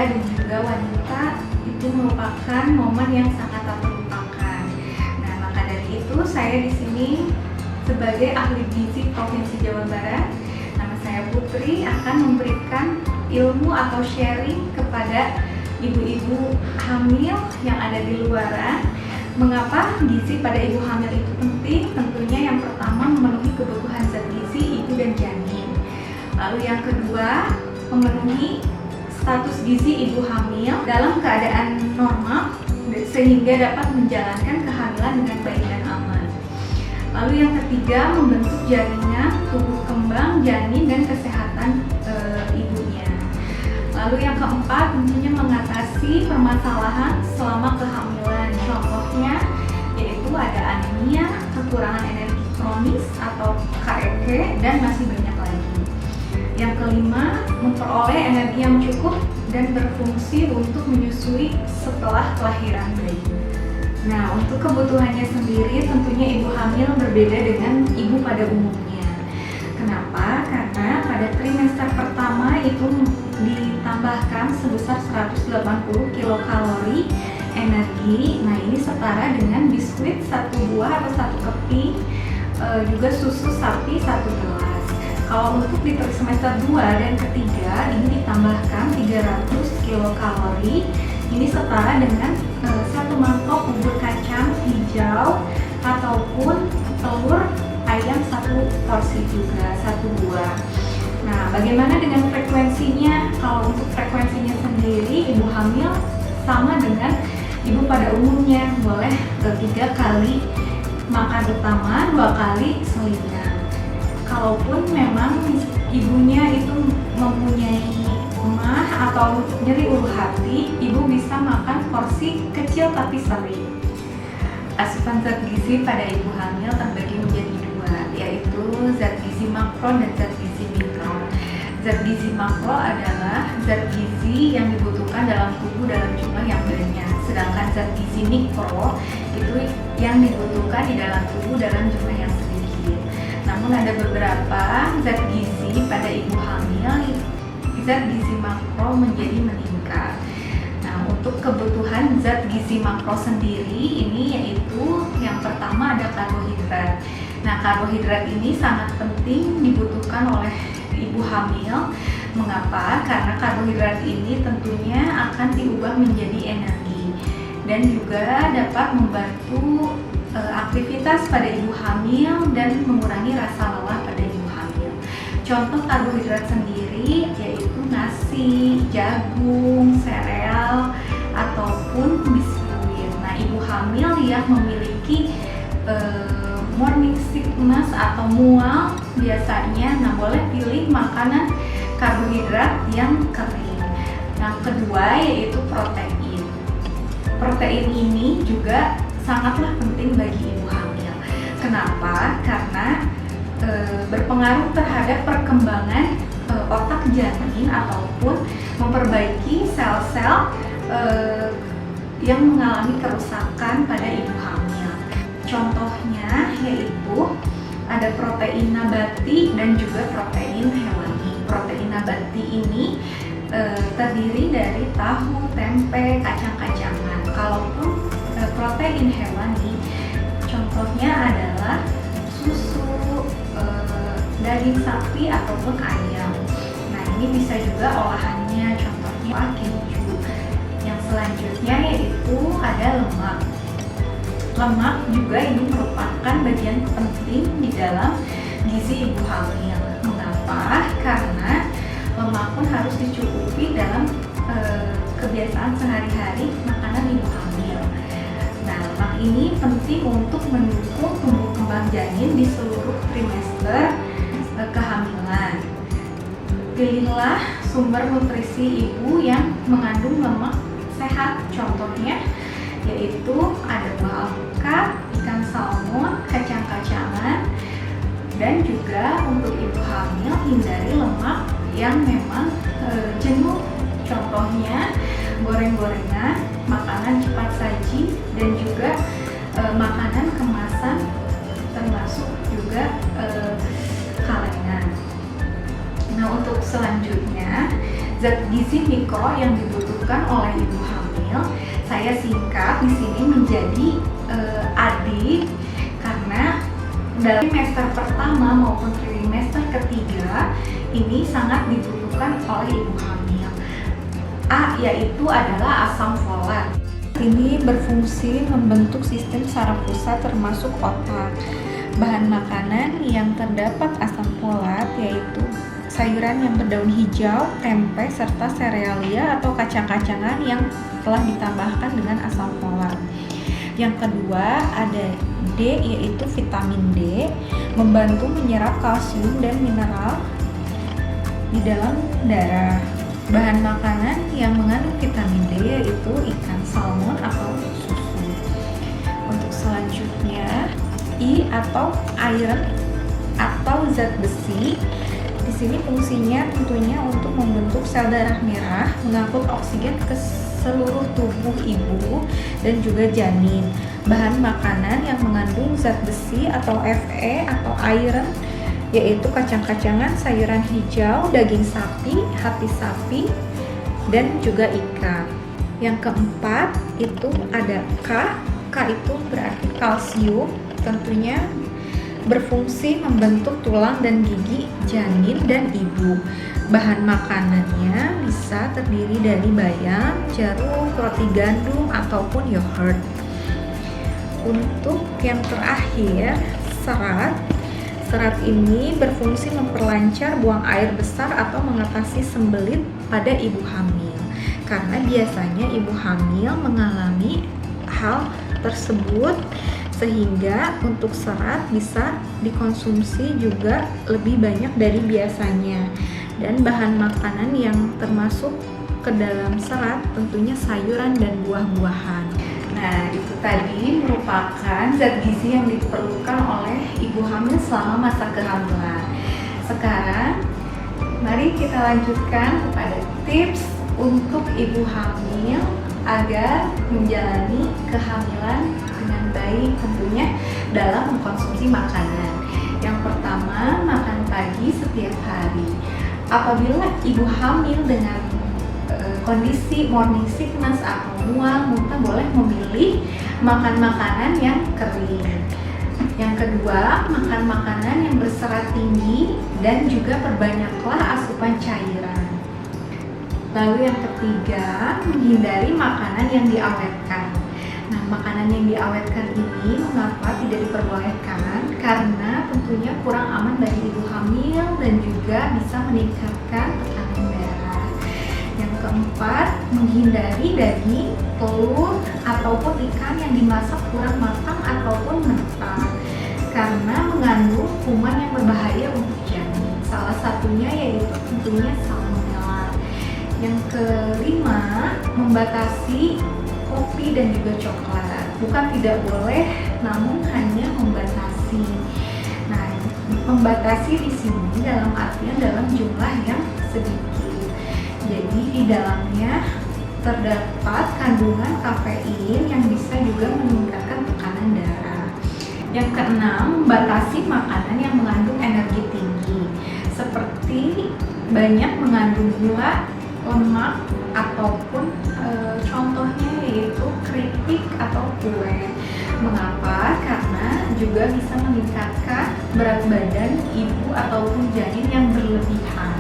dan juga wanita itu merupakan momen yang sangat tak terlupakan. Nah, maka dari itu saya di sini sebagai ahli gizi Provinsi Jawa Barat, nama saya Putri, akan memberikan ilmu atau sharing kepada ibu-ibu hamil yang ada di luaran. Mengapa gizi pada ibu hamil itu penting? Tentunya yang pertama memenuhi kebutuhan zat gizi ibu dan janin. Lalu yang kedua, memenuhi status gizi ibu hamil dalam keadaan normal sehingga dapat menjalankan kehamilan dengan baik dan aman. Lalu yang ketiga, membentuk jaringan tumbuh kembang janin dan kesehatan ibunya. Lalu yang keempat, tentunya mengatasi permasalahan selama kehamilan. Contohnya yaitu ada anemia, kekurangan energi kronis atau KEK, dan masih banyak lagi. Yang kelima, memperoleh energi yang cukup dan berfungsi untuk menyusui setelah kelahiran bayi. Nah, untuk kebutuhannya sendiri tentunya ibu hamil berbeda dengan ibu pada umumnya. Kenapa? Karena pada trimester pertama itu ditambahkan sebesar 180 kilokalori energi. Nah, ini setara dengan biskuit 1 buah atau 1 keping, juga susu sapi 1 gelas. Kalau untuk di semester 2 dan ketiga ini ditambahkan 300 kilokalori. Ini setara dengan 1 mangkok bubur kacang hijau ataupun telur ayam 1 porsi juga, 1 buah. Nah, bagaimana dengan frekuensinya? Kalau untuk frekuensinya sendiri, ibu hamil sama dengan ibu pada umumnya, boleh 3 kali makan utama, 2 kali selingan. Kalaupun memang ibunya itu mempunyai emah atau nyeri ulu hati, ibu bisa makan porsi kecil tapi sering. Asupan zat gizi pada ibu hamil terbagi menjadi 2, yaitu zat gizi makro dan zat gizi mikro. Zat gizi makro adalah zat gizi yang dibutuhkan dalam tubuh dalam jumlah yang banyak, sedangkan zat gizi mikro itu yang dibutuhkan di dalam tubuh dalam jumlah yang sedikit. Namun ada beberapa zat gizi pada ibu hamil, zat gizi makro menjadi meningkat. Nah, untuk kebutuhan zat gizi makro sendiri ini yaitu yang pertama ada karbohidrat. Nah, karbohidrat ini sangat penting dibutuhkan oleh ibu hamil. Mengapa? Karena karbohidrat ini tentunya akan diubah menjadi energi dan juga dapat membantu aktivitas pada ibu hamil dan mengurangi rasa lelah pada ibu hamil. Contoh karbohidrat sendiri yaitu nasi, jagung, sereal, ataupun biskuit. Nah, ibu hamil yang memiliki morning sickness atau mual biasanya, nah boleh pilih makanan karbohidrat yang kering. Yang kedua yaitu protein. Protein ini juga sangatlah penting bagi ibu hamil. Kenapa? Karena berpengaruh terhadap perkembangan otak janin ataupun memperbaiki sel-sel yang mengalami kerusakan pada ibu hamil. Contohnya yaitu ada protein nabati dan juga protein hewani. Protein nabati ini terdiri dari tahu, tempe, kacang-kacangan. Kalaupun protein hewani, contohnya adalah susu, daging sapi ataupun ayam. Nah, ini bisa juga olahannya, contohnya keju. Yang selanjutnya yaitu ada lemak. Lemak juga ini merupakan bagian penting di dalam gizi ibu hamil. Mengapa? Karena lemak pun harus dicukupi dalam kebiasaan sehari-hari makanan ibu hamil. Nah, lemak ini penting untuk mendukung tumbuh kembang janin di seluruh trimester kehamilan. Pilihlah sumber nutrisi ibu yang mengandung lemak sehat. Contohnya yaitu ada buah alpukat, ikan salmon, kacang-kacangan, dan juga untuk ibu hamil hindari lemak yang memang jenuh. Contohnya goreng-gorengan, makanan cepat saji, dan juga makanan kemasan termasuk juga kalengan. Nah, untuk selanjutnya zat gizi mikro yang dibutuhkan oleh ibu hamil, saya singkat di sini menjadi AD, karena dalam trimester pertama maupun trimester ketiga ini sangat dibutuhkan oleh ibu hamil. A yaitu adalah asam folat. Ini berfungsi membentuk sistem saraf pusat termasuk otak. Bahan makanan yang terdapat asam folat yaitu sayuran yang berdaun hijau, tempe, serta serealia atau kacang-kacangan yang telah ditambahkan dengan asam folat. Yang kedua ada D yaitu vitamin D, membantu menyerap kalsium dan mineral di dalam darah. Bahan makanan yang mengandung vitamin D yaitu ikan salmon atau susu. Untuk selanjutnya I atau iron atau zat besi. Di sini fungsinya tentunya untuk membentuk sel darah merah, mengangkut oksigen ke seluruh tubuh ibu dan juga janin. Bahan makanan yang mengandung zat besi atau Fe atau iron yaitu kacang-kacangan, sayuran hijau, daging sapi, hati sapi, dan juga ikan. Yang keempat itu ada K. K itu berarti kalsium, tentunya berfungsi membentuk tulang dan gigi janin dan ibu. Bahan makanannya bisa terdiri dari bayam, jeruk, roti gandum, ataupun yogurt. Untuk yang terakhir, serat. Serat ini berfungsi memperlancar buang air besar atau mengatasi sembelit pada ibu hamil. Karena biasanya ibu hamil mengalami hal tersebut, sehingga untuk serat bisa dikonsumsi juga lebih banyak dari biasanya. Dan bahan makanan yang termasuk ke dalam serat tentunya sayuran dan buah-buahan. Nah, itu tadi merupakan zat gizi yang diperlukan oleh ibu hamil selama masa kehamilan. Sekarang, mari kita lanjutkan kepada tips untuk ibu hamil agar menjalani kehamilan dengan baik, tentunya dalam mengkonsumsi makanan. Yang pertama, makan pagi setiap hari. Apabila ibu hamil dengan kondisi morning sickness atau mual, muntah, boleh memilih makan makanan yang kering. Yang kedua, makan makanan yang berserat tinggi dan juga perbanyaklah asupan cairan. Lalu yang ketiga, menghindari makanan yang diawetkan. Nah, makanan yang diawetkan ini mengapa tidak diperbolehkan? Karena tentunya kurang aman bagi ibu hamil dan juga bisa meningkatkan tekanan darah. Yang keempat, menghindari daging, telur, ataupun ikan yang dimasak kurang matang ataupun mentah karena mengandung kuman yang berbahaya untuk janin. Salah satunya yaitu tentunya salmonella. Yang kelima, membatasi kopi dan juga coklat. Bukan tidak boleh, namun hanya membatasi. Nah, membatasi di sini dalam artian dalam jumlah yang sedikit. Jadi di dalamnya terdapat kandungan kafein yang bisa juga meningkatkan tekanan darah. Yang keenam, membatasi makanan yang mengandung energi tinggi, seperti banyak mengandung gula, lemak, ataupun contohnya yaitu keripik atau kue. Mengapa? Karena juga bisa meningkatkan berat badan ibu ataupun janin yang berlebihan.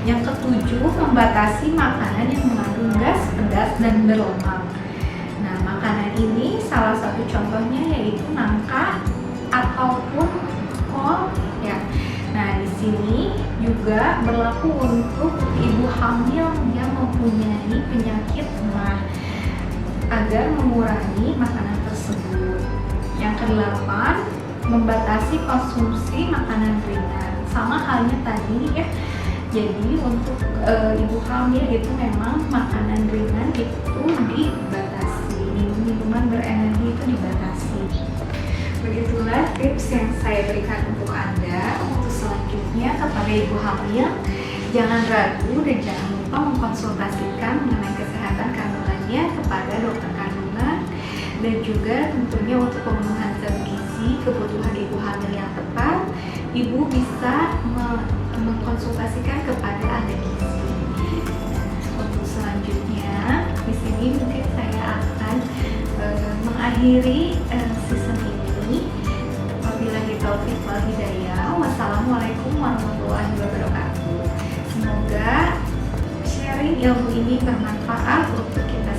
Yang ketujuh, membatasi makanan yang mengandung gas, pedas, dan berlemak. Nah, makanan ini salah satu contohnya yaitu nangka ataupun kol ya. Nah, di sini juga berlaku untuk ibu hamil yang mempunyai penyakit MAH agar mengurangi makanan tersebut. Yang kedelapan, membatasi konsumsi makanan ringan. Sama halnya tadi ya. Jadi untuk ibu hamil itu memang makanan ringan itu dibatasi, minuman berenergi itu dibatasi. Begitulah tips yang saya berikan untuk Anda. Untuk selanjutnya kepada ibu hamil, jangan ragu dan jangan lupa mengkonsultasikan mengenai kesehatan kandungannya kepada dokter kandungan, dan juga tentunya untuk pemenuhan zat gizi kebutuhan ibu hamil yang tepat, ibu bisa mengkonsultasikan kepada ahli gizi. sini mungkin saya akan mengakhiri season ini. Wabillahi taufiq wal hidayah. Wassalamualaikum warahmatullahi wabarakatuh. Semoga sharing ilmu ini bermanfaat untuk kita